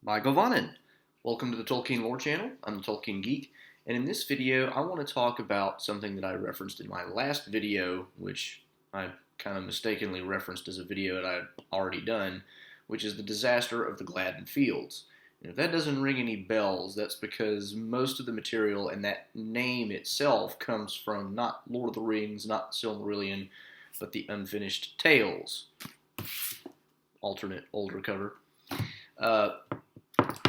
by Gladden. Welcome to the Tolkien Lore Channel. I'm the Tolkien Geek, and in this video I want to talk about something that I referenced in my last video, which I kind of mistakenly referenced as a video that I'd already done, which is the disaster of the Gladden Fields. And if that doesn't ring any bells, that's because most of the material and that name itself comes from not Lord of the Rings, not Silmarillion, but the Unfinished Tales. Alternate older cover.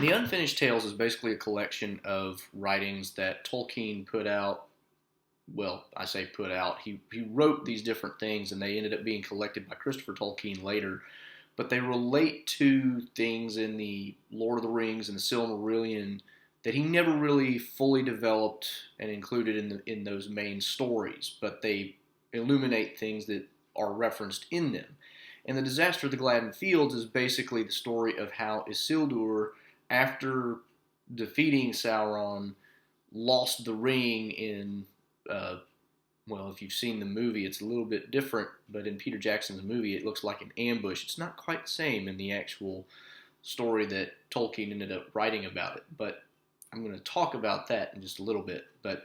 The Unfinished Tales is basically a collection of writings that Tolkien put out. Well, I say put out. He wrote these different things, and they ended up being collected by Christopher Tolkien later. But they relate to things in the Lord of the Rings and the Silmarillion that he never really fully developed and included in those main stories. But they illuminate things that are referenced in them. And the disaster of the Gladden Fields is basically the story of how Isildur, after defeating Sauron, lost the ring in, well, if you've seen the movie, it's a little bit different, but in Peter Jackson's movie, it looks like an ambush. It's not quite the same in the actual story that Tolkien ended up writing about it, but I'm going to talk about that in just a little bit. But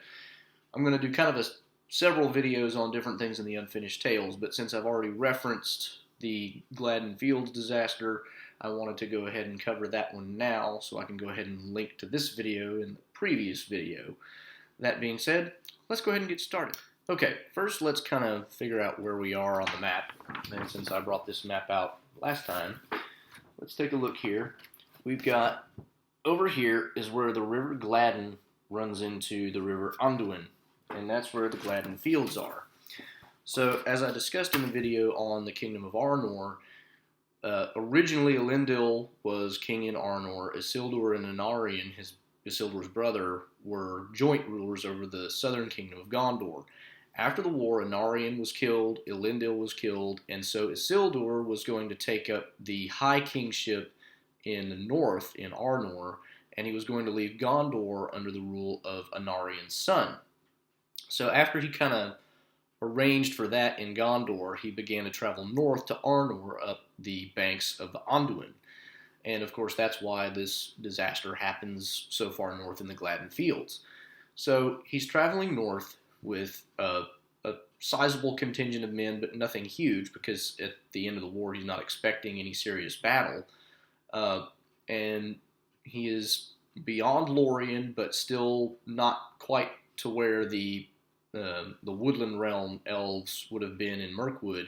I'm going to do kind of several videos on different things in the Unfinished Tales, but since I've already referenced the Gladden Fields disaster, I wanted to go ahead and cover that one now, so I can go ahead and link to this video in the previous video. That being said, let's go ahead and get started. Okay, first let's kind of figure out where we are on the map. And since I brought this map out last time, let's take a look here. We've got, over here is where the River Gladden runs into the River Anduin, and that's where the Gladden Fields are. So, as I discussed in the video on the Kingdom of Arnor, originally Elendil was king in Arnor. Isildur and Anarion, Isildur's brother, were joint rulers over the southern kingdom of Gondor. After the war, Anarion was killed, Elendil was killed, and so Isildur was going to take up the high kingship in the north, in Arnor, and he was going to leave Gondor under the rule of Anarion's son. So after he kind of arranged for that in Gondor, he began to travel north to Arnor up the banks of the Anduin. And of course, that's why this disaster happens so far north in the Gladden Fields. So he's traveling north with a sizable contingent of men, but nothing huge, because at the end of the war, he's not expecting any serious battle. And he is beyond Lorien, but still not quite to where the woodland realm elves would have been in Mirkwood,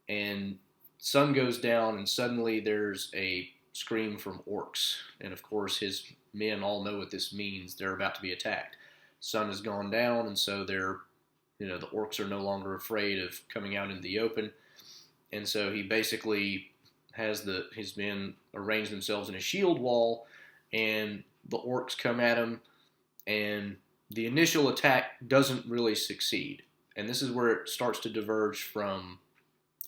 and sun goes down, and suddenly there's a scream from orcs, and of course his men all know what this means. They're about to be attacked. Sun has gone down, and so the orcs are no longer afraid of coming out into the open, and so he basically has his men arrange themselves in a shield wall, and the orcs come at him, and the initial attack doesn't really succeed. And this is where it starts to diverge from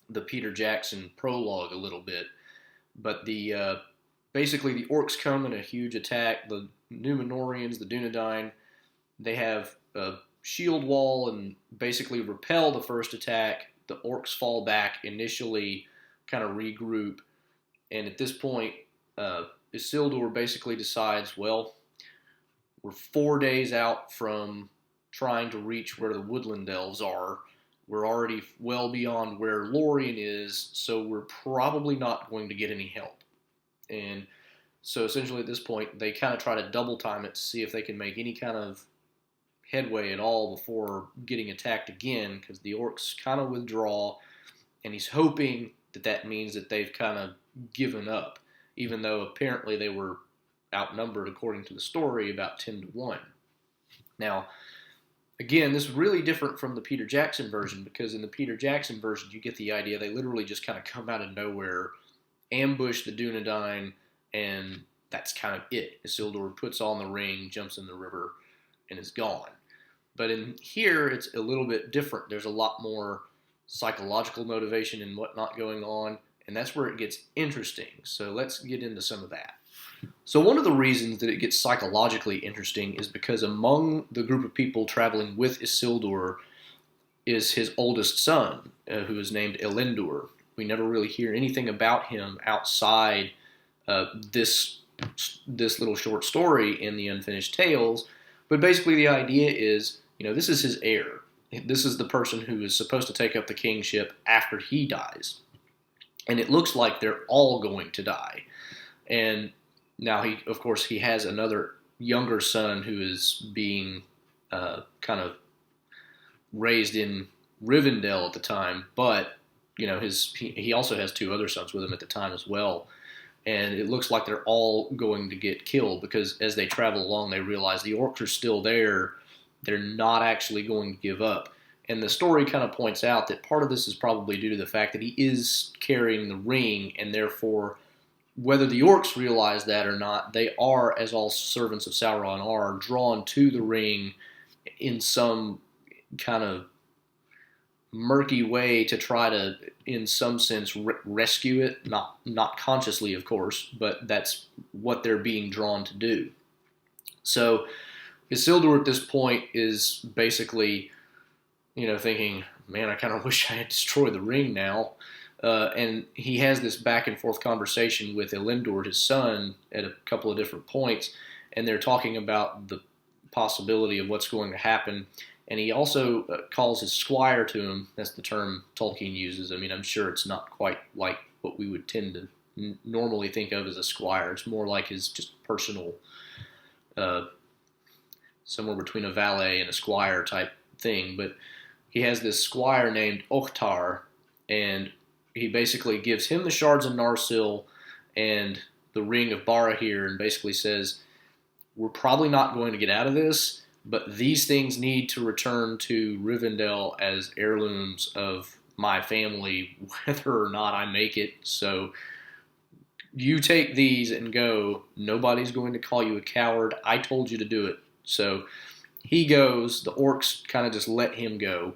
the Peter Jackson prologue a little bit. But basically the orcs come in a huge attack. The Númenóreans, the Dunedain, they have a shield wall and basically repel the first attack. The orcs fall back, initially kind of regroup. And at this point, Isildur basically decides, well, we're 4 days out from trying to reach where the woodland elves are. We're already well beyond where Lorien is, so we're probably not going to get any help. And so essentially at this point, they kind of try to double time it to see if they can make any kind of headway at all before getting attacked again, because the orcs kind of withdraw, and he's hoping that that means that they've kind of given up, even though apparently they were outnumbered, according to the story, about 10-1. Now, again, this is really different from the Peter Jackson version, because in the Peter Jackson version, you get the idea they literally just kind of come out of nowhere, ambush the Dunedain, and that's kind of it. Isildur puts on the ring, jumps in the river, and is gone. But in here, it's a little bit different. There's a lot more psychological motivation and whatnot going on, and that's where it gets interesting. So let's get into some of that. So one of the reasons that it gets psychologically interesting is because among the group of people traveling with Isildur is his oldest son, who is named Elendil. We never really hear anything about him outside this this little short story in the Unfinished Tales. But basically, the idea is, this is his heir. This is the person who is supposed to take up the kingship after he dies. And it looks like they're all going to die. And now, of course, he has another younger son who is being kind of raised in Rivendell at the time, but he also has two other sons with him at the time as well. And it looks like they're all going to get killed because as they travel along, they realize the orcs are still there. They're not actually going to give up. And the story kind of points out that part of this is probably due to the fact that he is carrying the ring, and therefore, whether the orcs realize that or not, they are, as all servants of Sauron are, drawn to the ring in some kind of murky way to try to, in some sense, rescue it. Not consciously, of course, but that's what they're being drawn to do. So Isildur at this point is basically, thinking, man, I kind of wish I had destroyed the ring now. And he has this back and forth conversation with Isildur, his son, at a couple of different points, and they're talking about the possibility of what's going to happen. And he also calls his squire to him. That's the term Tolkien uses. I mean, I'm sure it's not quite like what we would tend to normally think of as a squire. It's more like his just personal, somewhere between a valet and a squire type thing. But he has this squire named Oktar, and he basically gives him the shards of Narsil and the ring of Barahir, and basically says, we're probably not going to get out of this, but these things need to return to Rivendell as heirlooms of my family, whether or not I make it. So you take these and go. Nobody's going to call you a coward. I told you to do it. So he goes. The orcs kind of just let him go.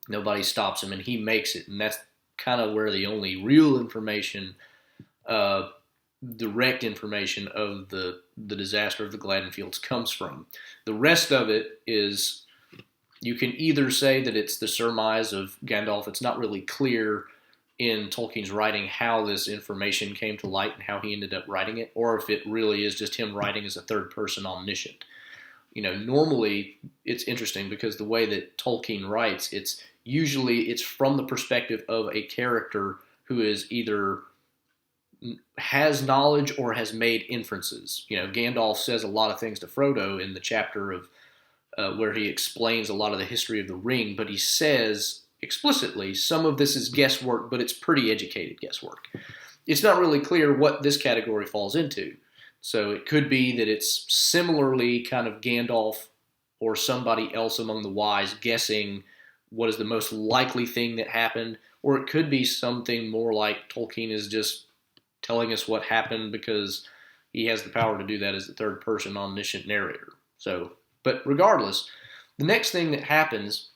Nobody stops him, and he makes it. And that's kind of where the only real information, direct information of the disaster of the Gladden Fields comes from. The rest of it is, you can either say that it's the surmise of Gandalf. It's not really clear in Tolkien's writing how this information came to light and how he ended up writing it, or if it really is just him writing as a third person omniscient. Normally it's interesting because the way that Tolkien writes, it's from the perspective of a character who is either has knowledge or has made inferences. Gandalf says a lot of things to Frodo in the chapter of where he explains a lot of the history of the ring, but he says explicitly some of this is guesswork, but it's pretty educated guesswork. It's not really clear what this category falls into. So it could be that it's similarly kind of Gandalf or somebody else among the wise guessing what is the most likely thing that happened, or it could be something more like Tolkien is just telling us what happened because he has the power to do that as the third person omniscient narrator. So, but regardless, the next thing that happens,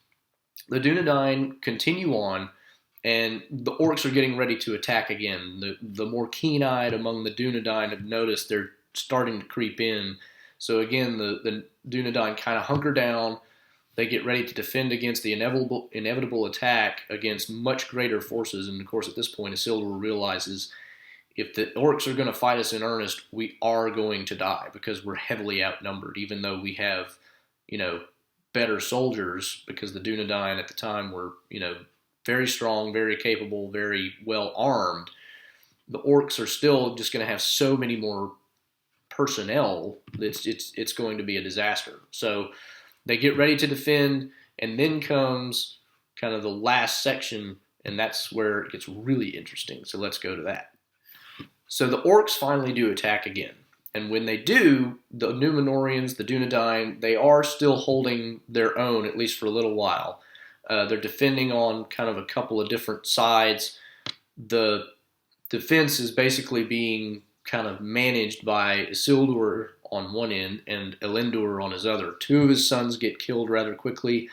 the Dunedain continue on, and the orcs are getting ready to attack again. The more keen-eyed among the Dunedain have noticed they're starting to creep in. So again, the Dunedain kind of hunker down. They get ready to defend against the inevitable attack against much greater forces. And of course, at this point, Isildur realizes if the orcs are going to fight us in earnest, we are going to die because we're heavily outnumbered, even though we have, better soldiers, because the Dunedain at the time were, very strong, very capable, very well armed. The orcs are still just going to have so many more personnel that it's going to be a disaster. So they get ready to defend, and then comes kind of the last section, and that's where it gets really interesting. So let's go to that. So the orcs finally do attack again. And when they do, the Númenóreans, the Dunedain, they are still holding their own, at least for a little while. They're defending on kind of a couple of different sides. The defense is basically being kind of managed by Isildur on one end and Elendur on his other. Two of his sons get killed rather quickly.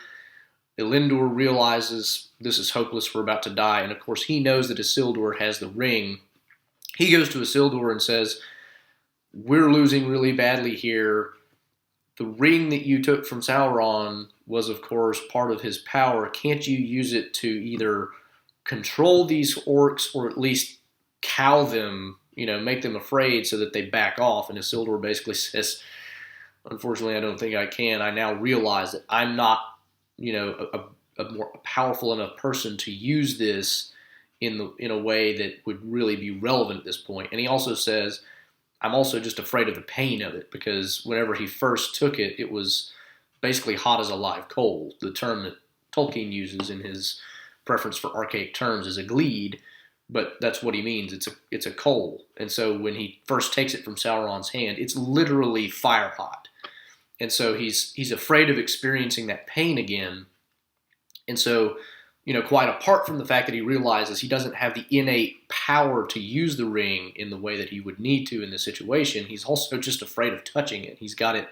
Elendur realizes this is hopeless, we're about to die, and of course he knows that Isildur has the ring. He goes to Isildur and says, we're losing really badly here. The ring that you took from Sauron was, of course, part of his power. Can't you use it to either control these orcs or at least cow them, make them afraid so that they back off. And Isildur basically says, unfortunately, I don't think I can. I now realize that I'm not, a more powerful enough person to use this in a way that would really be relevant at this point. And he also says, I'm also just afraid of the pain of it, because whenever he first took it, it was basically hot as a live coal. The term that Tolkien uses in his preference for archaic terms is a gleed, but that's what he means. It's a coal. And so when he first takes it from Sauron's hand, it's literally fire hot. And so he's afraid of experiencing that pain again. And so, quite apart from the fact that he realizes he doesn't have the innate power to use the ring in the way that he would need to in this situation, he's also just afraid of touching it. He's got it,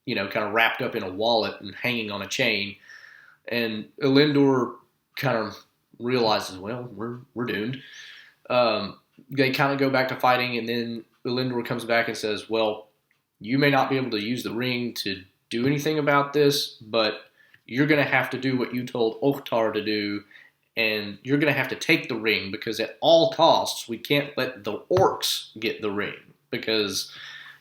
kind of wrapped up in a wallet and hanging on a chain. And Isildur kind of realizes, well, we're doomed. They kind of go back to fighting, and then Isildur comes back and says, well, you may not be able to use the ring to do anything about this, but you're going to have to do what you told Oktar to do, and you're going to have to take the ring, because at all costs, we can't let the orcs get the ring, because,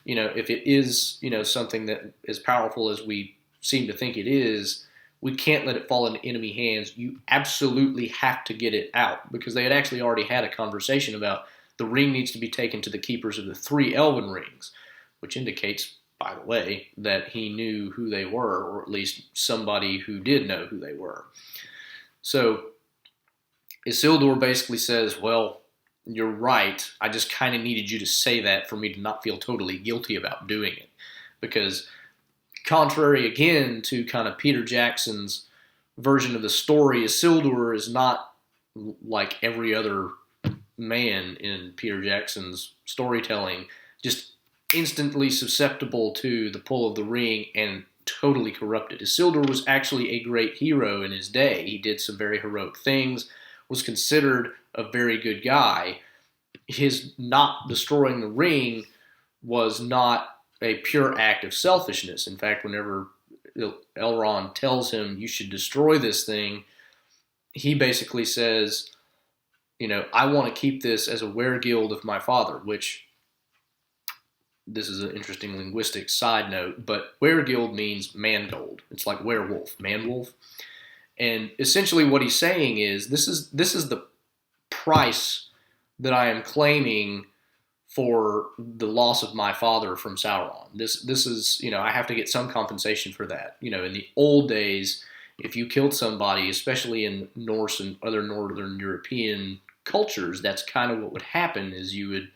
if it is, something that as powerful as we seem to think it is, we can't let it fall into enemy hands. You absolutely have to get it out, because they had actually already had a conversation about the ring needs to be taken to the keepers of the 3 elven rings, which indicates, by the way, that he knew who they were, or at least somebody who did know who they were. So Isildur basically says, well, you're right. I just kind of needed you to say that for me to not feel totally guilty about doing it. Because contrary, again, to kind of Peter Jackson's version of the story, Isildur is not like every other man in Peter Jackson's storytelling, just instantly susceptible to the pull of the ring and totally corrupted. Isildur was actually a great hero in his day. He did some very heroic things, was considered a very good guy. His not destroying the ring was not a pure act of selfishness. In fact, whenever Elrond tells him, you should destroy this thing, he basically says, I want to keep this as a weregild of my father, which, this is an interesting linguistic side note, but weregild means mangold. It's like werewolf, manwolf. And essentially what he's saying is, this is the price that I am claiming for the loss of my father from Sauron. This is, I have to get some compensation for that. In the old days, if you killed somebody, especially in Norse and other Northern European cultures, that's kind of what would happen, is you would,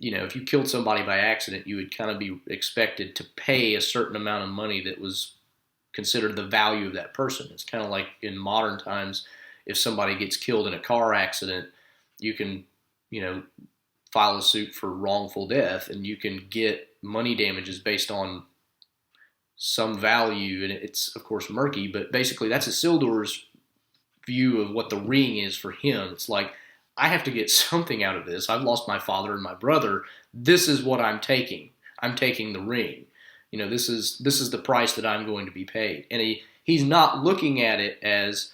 if you killed somebody by accident, you would kind of be expected to pay a certain amount of money that was considered the value of that person. It's kind of like in modern times, if somebody gets killed in a car accident, you can, file a suit for wrongful death, and you can get money damages based on some value, and it's, of course, murky, but basically that's Isildur's view of what the ring is for him. It's like, I have to get something out of this. I've lost my father and my brother. This is what I'm taking. I'm taking the ring. This is the price that I'm going to be paid. And he's not looking at it as,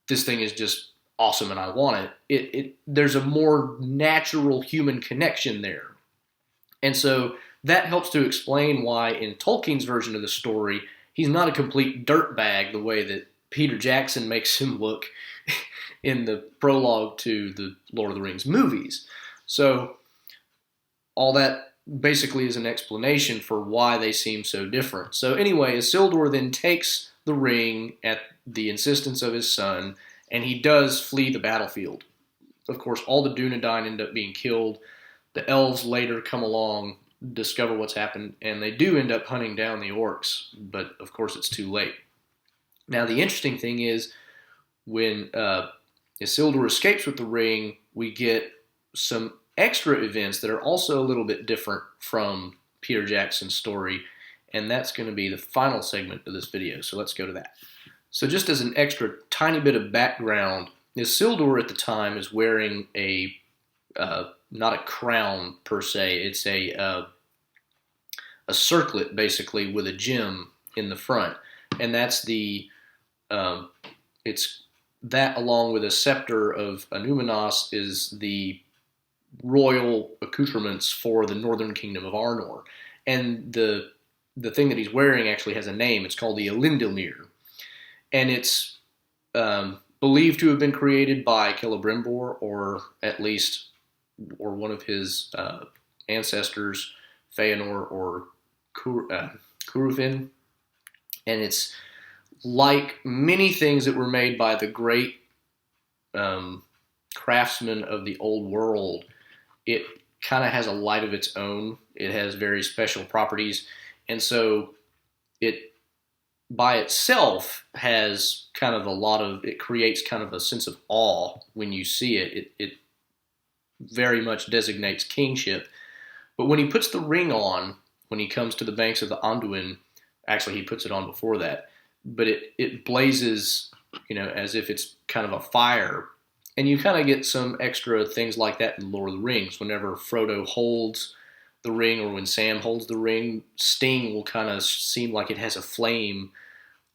this thing is just awesome and I want it. There's a more natural human connection there. And so that helps to explain why in Tolkien's version of the story, he's not a complete dirtbag the way that Peter Jackson makes him look in the prologue to the Lord of the Rings movies. So all that basically is an explanation for why they seem so different. So anyway, Isildur then takes the ring at the insistence of his son, and he does flee the battlefield. Of course, all the Dunedain end up being killed. The elves later come along, discover what's happened, and they do end up hunting down the orcs, but of course it's too late. Now the interesting thing is, when Isildur escapes with the ring, we get some extra events that are also a little bit different from Peter Jackson's story, and that's going to be the final segment of this video, so let's go to that. So just as an extra tiny bit of background, Isildur at the time is wearing a, not a crown per se, it's a circlet basically with a gem in the front, and that's it's that along with a scepter of Anúminas is the royal accoutrements for the northern kingdom of Arnor. And the thing that he's wearing actually has a name. It's called the Elendilmir, and it's believed to have been created by Celebrimbor, or at least, or one of his ancestors, Feanor or Curufin. And it's like many things that were made by the great craftsmen of the old world. It kind of has a light of its own. It has very special properties, and so it by itself has kind of a lot of, it creates kind of a sense of awe when you see it. It very much designates kingship. But when he puts the ring on, when he comes to the banks of the Anduin, actually he puts it on before that, but it blazes, as if it's kind of a fire. And you kind of get some extra things like that in Lord of the Rings. Whenever Frodo holds the ring, or when Sam holds the ring, Sting will kind of seem like it has a flame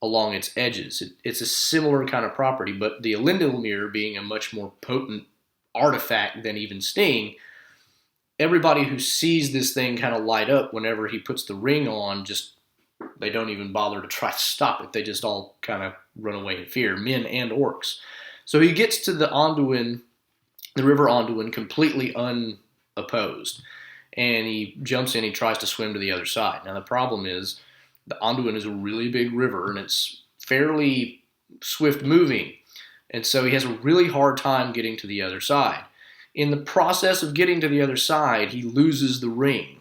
along its edges. It's a similar kind of property, but the Elendilmir being a much more potent artifact than even Sting, everybody who sees this thing kind of light up whenever he puts the ring on, just they don't even bother to try to stop it. They just all kind of run away in fear, men and orcs. So he gets to the Anduin, the river Anduin, completely unopposed. And he jumps in, he tries to swim to the other side. Now the problem is, the Anduin is a really big river, and it's fairly swift moving. And so he has a really hard time getting to the other side. In the process of getting to the other side, he loses the ring.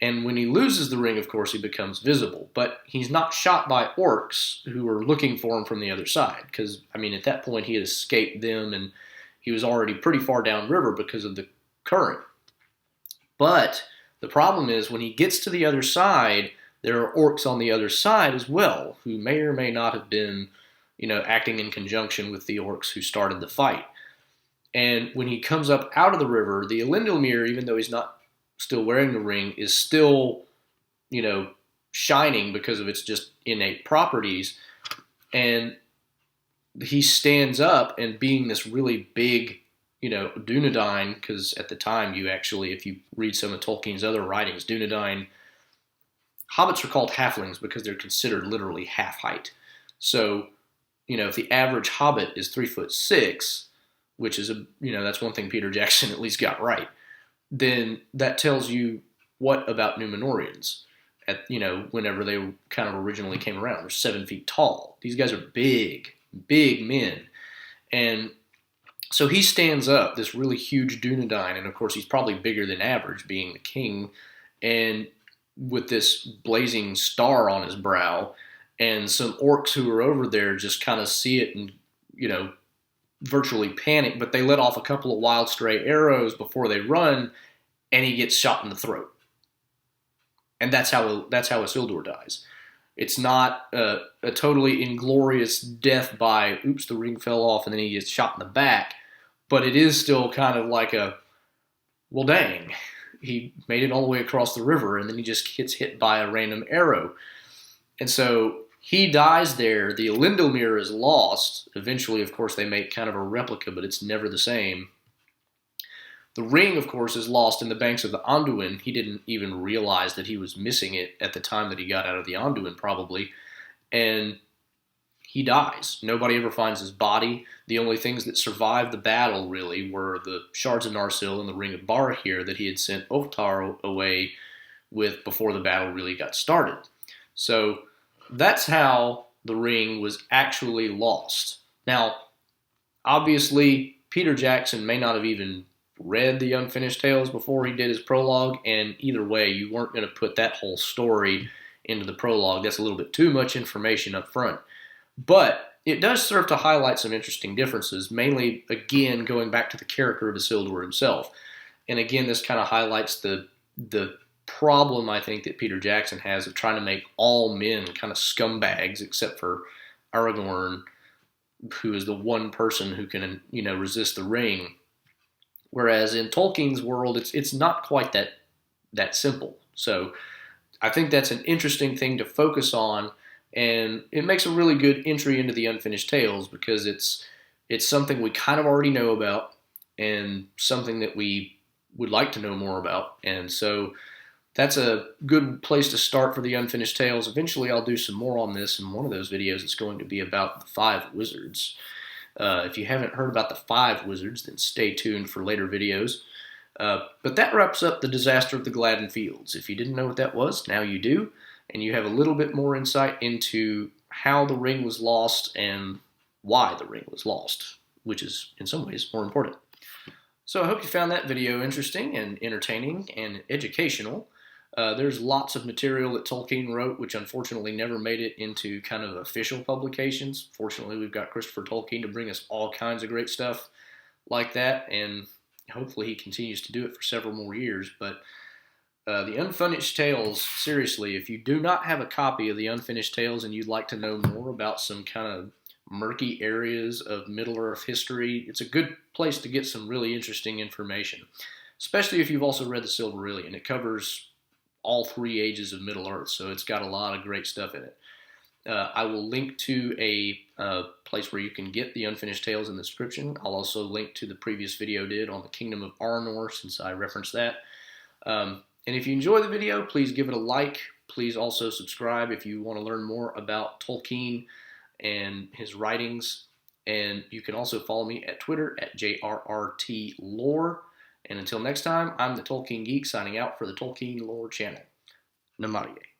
And when he loses the ring, of course, he becomes visible. But he's not shot by orcs who are looking for him from the other side. Because, at that point, he had escaped them, and he was already pretty far downriver because of the current. But the problem is, when he gets to the other side, there are orcs on the other side as well, who may or may not have been, acting in conjunction with the orcs who started the fight. And when he comes up out of the river, the Elendilmir, even though he's not still wearing the ring, is still, shining because of its just innate properties. And he stands up, and being this really big, Dunedain, because at the time if you read some of Tolkien's other writings, Dunedain, hobbits are called halflings because they're considered literally half height. So, if the average hobbit is 3'6", which is that's one thing Peter Jackson at least got right, then that tells you what about Numenorians whenever they kind of originally came around. They're 7 feet tall. These guys are big, big men. And so he stands up, this really huge Dunedain, and of course he's probably bigger than average, being the king, and with this blazing star on his brow, and some orcs who are over there just kind of see it and, virtually panic, but they let off a couple of wild stray arrows before they run, and he gets shot in the throat. And that's how Isildur dies. It's not a totally inglorious death by, oops, the ring fell off, and then he gets shot in the back, but it is still kind of like well, dang, he made it all the way across the river, and then he just gets hit by a random arrow. And so he dies there. The Elendilmir is lost. Eventually, of course, they make kind of a replica, but it's never the same. The ring, of course, is lost in the banks of the Anduin. He didn't even realize that he was missing it at the time that he got out of the Anduin, probably. And he dies. Nobody ever finds his body. The only things that survived the battle, really, were the shards of Narsil and the ring of Barahir that he had sent Oktar away with before the battle really got started. So that's how the ring was actually lost. Now, obviously, Peter Jackson may not have even read the Unfinished Tales before he did his prologue, and either way, you weren't going to put that whole story into the prologue. That's a little bit too much information up front. But it does serve to highlight some interesting differences, mainly, again, going back to the character of Isildur himself. And again, this kind of highlights the problem, I think, that Peter Jackson has of trying to make all men kind of scumbags, except for Aragorn, who is the one person who can, resist the ring. Whereas in Tolkien's world, it's not quite that simple. So I think that's an interesting thing to focus on, and it makes a really good entry into the Unfinished Tales because it's something we kind of already know about, and something that we would like to know more about. And so that's a good place to start for the Unfinished Tales. Eventually, I'll do some more on this. In one of those videos, it's going to be about the 5 wizards. If you haven't heard about the 5 wizards, then stay tuned for later videos. But that wraps up the disaster of the Gladden Fields. If you didn't know what that was, now you do. And you have a little bit more insight into how the ring was lost and why the ring was lost, which is, in some ways, more important. So I hope you found that video interesting and entertaining and educational. There's lots of material that Tolkien wrote, which unfortunately never made it into kind of official publications. Fortunately, we've got Christopher Tolkien to bring us all kinds of great stuff like that, and hopefully he continues to do it for several more years. But the Unfinished Tales, seriously, if you do not have a copy of the Unfinished Tales and you'd like to know more about some kind of murky areas of Middle-earth history, it's a good place to get some really interesting information, especially if you've also read the Silmarillion. It covers all 3 ages of Middle-earth, so it's got a lot of great stuff in it. I will link to a place where you can get the Unfinished Tales in the description. I'll also link to the previous video I did on the Kingdom of Arnor, since I referenced that. And if you enjoy the video, please give it a like. Please also subscribe if you want to learn more about Tolkien and his writings. And you can also follow me at Twitter at JRRTLore. And until next time, I'm the Tolkien Geek signing out for the Tolkien Lore channel. Namaste.